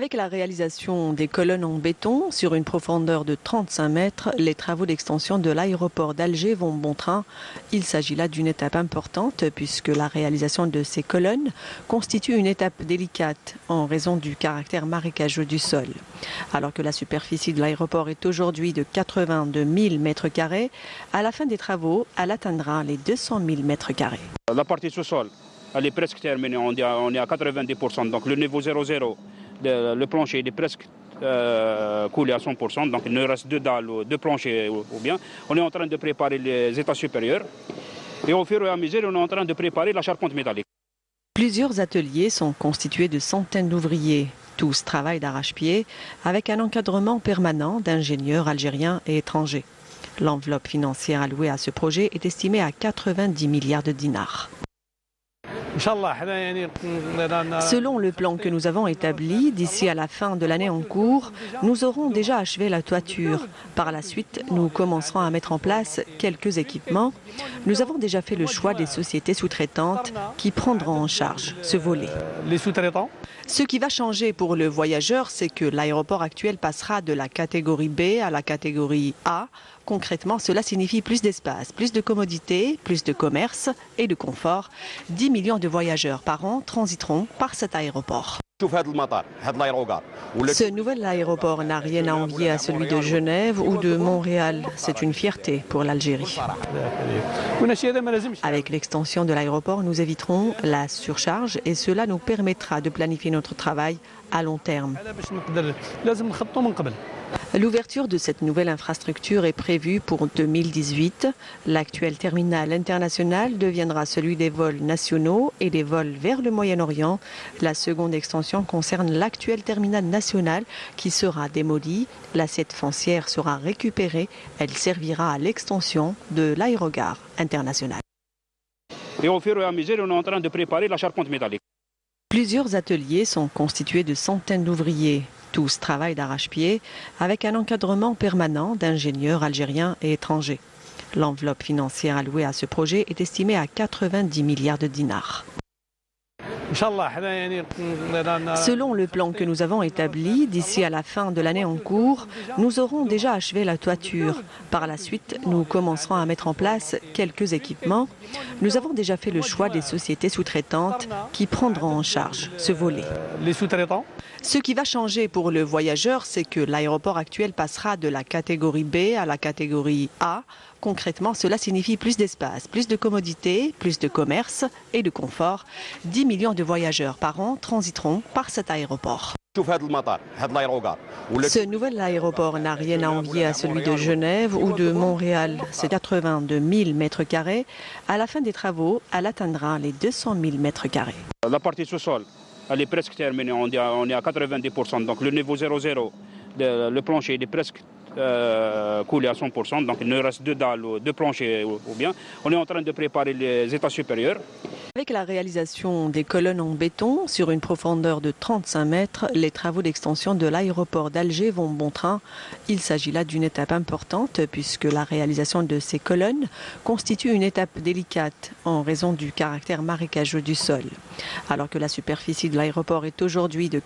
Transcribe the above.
Avec la réalisation des colonnes en béton sur une profondeur de 35 mètres, les travaux d'extension de l'aéroport d'Alger vont bon train. Il s'agit là d'une étape importante puisque la réalisation de ces colonnes constitue une étape délicate en raison du caractère marécageux du sol. Alors que la superficie de l'aéroport est aujourd'hui de 82 000 mètres carrés, à la fin des travaux, elle atteindra les 200 000 mètres carrés. La partie sous-sol, elle est presque terminée, on est à 90%, donc le niveau 0,0. Le plancher est presque coulé à 100%, donc il ne reste deux dalles, deux planchers ou bien. On est en train de préparer les états supérieurs et au fur et à mesure, on est en train de préparer la charpente métallique. Plusieurs ateliers sont constitués de centaines d'ouvriers. Tous travaillent d'arrache-pied avec un encadrement permanent d'ingénieurs algériens et étrangers. L'enveloppe financière allouée à ce projet est estimée à 90 milliards de dinars. Selon le plan que nous avons établi, d'ici à la fin de l'année en cours, nous aurons déjà achevé la toiture. Par la suite, nous commencerons à mettre en place quelques équipements. Nous avons déjà fait le choix des sociétés sous-traitantes qui prendront en charge ce volet. Les sous-traitants ? Ce qui va changer pour le voyageur, c'est que l'aéroport actuel passera de la catégorie B à la catégorie A. Concrètement, cela signifie plus d'espace, plus de commodité, plus de commerce et de confort. 10 millions de voyageurs par an transiteront par cet aéroport. Ce nouvel aéroport n'a rien à envier à celui de Genève ou de Montréal. C'est une fierté pour l'Algérie. Avec l'extension de l'aéroport, nous éviterons la surcharge et cela nous permettra de planifier notre travail à long terme. L'ouverture de cette nouvelle infrastructure est prévue pour 2018. L'actuel terminal international deviendra celui des vols nationaux et des vols vers le Moyen-Orient. La seconde extension concerne l'actuel terminal national qui sera démoli. L'assiette foncière sera récupérée. Elle servira à l'extension de l'aérogare international. Et au fur et à mesure, on est en train de préparer la charpente métallique. Plusieurs ateliers sont constitués de centaines d'ouvriers. Tous travaillent d'arrache-pied avec un encadrement permanent d'ingénieurs algériens et étrangers. L'enveloppe financière allouée à ce projet est estimée à 90 milliards de dinars. Selon le plan que nous avons établi, d'ici à la fin de l'année en cours, nous aurons déjà achevé la toiture. Par la suite, nous commencerons à mettre en place quelques équipements. Nous avons déjà fait le choix des sociétés sous-traitantes qui prendront en charge ce volet. Les sous-traitants ? Ce qui va changer pour le voyageur, c'est que l'aéroport actuel passera de la catégorie B à la catégorie A. Concrètement, cela signifie plus d'espace, plus de commodité, plus de commerce et de confort. 10 millions de voyageurs par an transiteront par cet aéroport. Ce nouvel aéroport n'a rien à envier à celui de Genève ou de Montréal. C'est 82 000 mètres carrés. À la fin des travaux, elle atteindra les 200 000 mètres carrés. La partie sous-sol, elle est presque terminée, on est à 90%, donc le niveau 0,0. Le plancher est presque coulé à 100%, donc il ne reste deux dalles, deux planchers ou bien. On est en train de préparer les états supérieurs. Avec la réalisation des colonnes en béton sur une profondeur de 35 mètres, les travaux d'extension de l'aéroport d'Alger vont bon train. Il s'agit là d'une étape importante puisque la réalisation de ces colonnes constitue une étape délicate en raison du caractère marécageux du sol. Alors que la superficie de l'aéroport est aujourd'hui de